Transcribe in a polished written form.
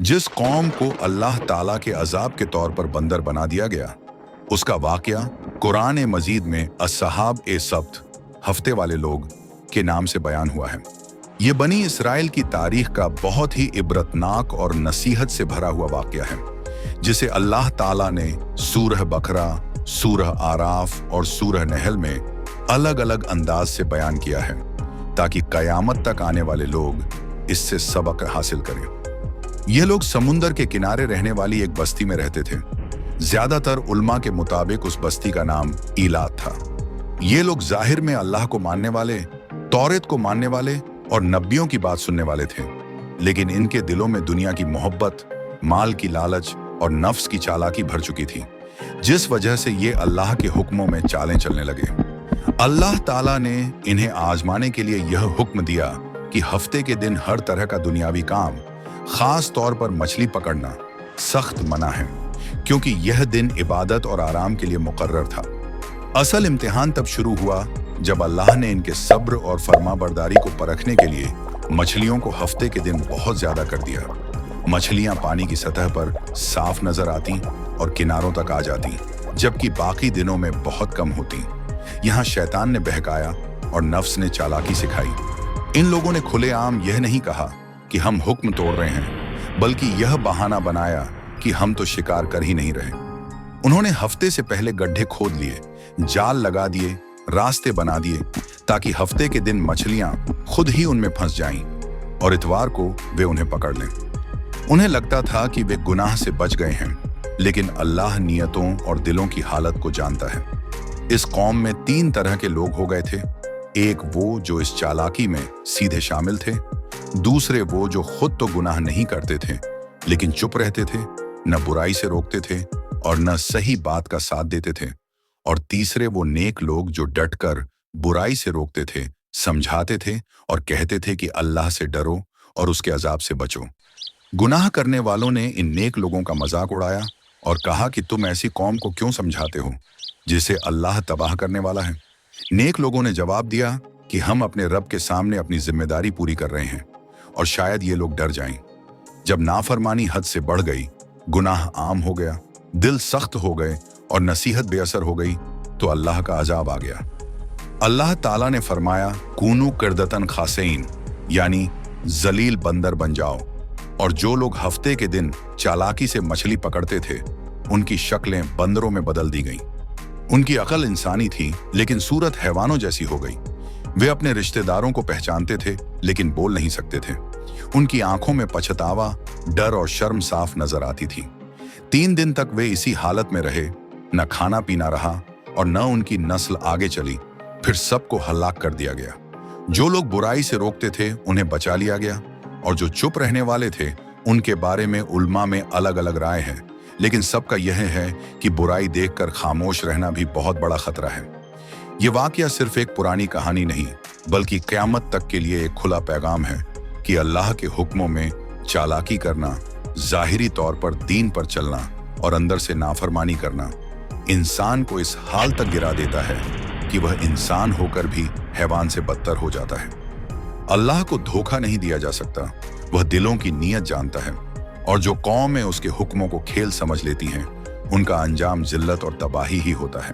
जिस कौम को अल्लाह ताला के अजाब के तौर पर बंदर बना दिया गया, उसका वाकया कुरान मजीद में अस्सहाब ए सब्त, हफ्ते वाले लोग के नाम से बयान हुआ है। ये बनी इसराइल की तारीख का बहुत ही इबरतनाक और नसीहत से भरा हुआ वाकया है, जिसे अल्लाह ताला ने सूरह बकरा, सूरह आराफ और सूरह नहल में अलग अलग अंदाज से बयान किया है, ताकि कयामत तक आने वाले लोग इससे सबक हासिल करें। ये लोग समुंदर के किनारे रहने वाली एक बस्ती में रहते थे। ज्यादातर उल्मा के मुताबिक उस बस्ती का नाम ईलात था। ये लोग जाहिर में अल्लाह को मानने वाले, तौरेत को मानने वाले और नबियों की बात सुनने वाले थे, लेकिन इनके दिलों में दुनिया की मोहब्बत, माल की लालच और नफ्स की चालाकी भर चुकी थी, जिस वजह से ये अल्लाह के हुक्मों में चालें चलने लगे। अल्लाह ताला ने इन्हें आजमाने के लिए यह हुक्म दिया कि हफ्ते के दिन हर तरह का दुनियावी काम, खास तौर पर मछली पकड़ना, सख्त मना है, क्योंकि यह दिन इबादत और आराम के लिए मुकर्रर था। असल इम्तिहान तब शुरू हुआ जब अल्लाह ने इनके सब्र और फरमाबरदारी को परखने के लिए मछलियों को हफ्ते के दिन बहुत ज्यादा कर दिया। मछलियां पानी की सतह पर साफ नजर आती और किनारों तक आ जाती, जबकि बाकी दिनों में बहुत कम होती। यहाँ शैतान ने बहकाया और नफ्स ने चालाकी सिखाई। इन लोगों ने खुलेआम यह नहीं कहा कि हम हुक्म तोड़ रहे हैं, बल्कि यह बहाना बनाया कि हम तो शिकार कर ही नहीं रहे। उन्होंने हफ्ते से पहले गड्ढे खोद लिए, जाल लगा दिए, रास्ते बना दिए, ताकि हफ्ते के दिन मछलियां खुद ही उनमें फंस जाएं और इतवार को वे उन्हें पकड़ लें। उन्हें लगता था कि वे गुनाह से बच गए हैं, लेकिन अल्लाह नियतों और दिलों की हालत को जानता है। इस कौम में 3 तरह के लोग हो गए थे। एक वो जो इस चालाकी में सीधे शामिल थे, दूसरे वो जो खुद तो गुनाह नहीं करते थे लेकिन चुप रहते थे, न बुराई से रोकते थे और न सही बात का साथ देते थे, और तीसरे वो नेक लोग जो डटकर बुराई से रोकते थे, समझाते थे और कहते थे कि अल्लाह से डरो और उसके अजाब से बचो। गुनाह करने वालों ने इन नेक लोगों का मजाक उड़ाया और कहा कि तुम ऐसी कौम को क्यों समझाते हो जिसे अल्लाह तबाह करने वाला है। नेक लोगों ने जवाब दिया कि हम अपने रब के सामने अपनी जिम्मेदारी पूरी कर रहे हैं और शायद ये लोग डर जाएं। जब नाफरमानी हद से बढ़ गई, गुनाह आम हो गया, दिल सख्त हो गए और नसीहत बेअसर हो गई, तो अल्लाह का अजाब आ गया। अल्लाह ताला ने फरमाया, कूनू किरदतन खासेइन, यानी जलील बंदर बन जाओ। और जो लोग हफ्ते के दिन चालाकी से मछली पकड़ते थे, उनकी शक्लें बंदरों में बदल दी गईं। उनकी अकल इंसानी थी, लेकिन सूरत हैवानों जैसी हो गई। वे अपने रिश्तेदारों को पहचानते थे, लेकिन बोल नहीं सकते थे। उनकी आंखों में पछतावा, डर और शर्म साफ नजर आती थी। 3 दिन तक वे इसी हालत में रहे, न खाना पीना रहा और न उनकी नस्ल आगे चली। फिर सबको हलाक कर दिया गया। जो लोग बुराई से रोकते थे, उन्हें बचा लिया गया, और जो चुप रहने वाले थे, उनके बारे में उल्मा में अलग अलग राय है, लेकिन सबका यह है कि बुराई देखकर खामोश रहना भी बहुत बड़ा खतरा है। ये वाकया सिर्फ एक पुरानी कहानी नहीं, बल्कि क़यामत तक के लिए एक खुला पैगाम है कि अल्लाह के हुक्मों में चालाकी करना, ज़ाहिरी तौर पर दीन पर चलना और अंदर से नाफरमानी करना इंसान को इस हाल तक गिरा देता है कि वह इंसान होकर भी हैवान से बदतर हो जाता है। अल्लाह को धोखा नहीं दिया जा सकता, वह दिलों की नीयत जानता है, और जो कौमें उसके हुक्मों को खेल समझ लेती हैं, उनका अंजाम जिल्लत और तबाही ही होता है।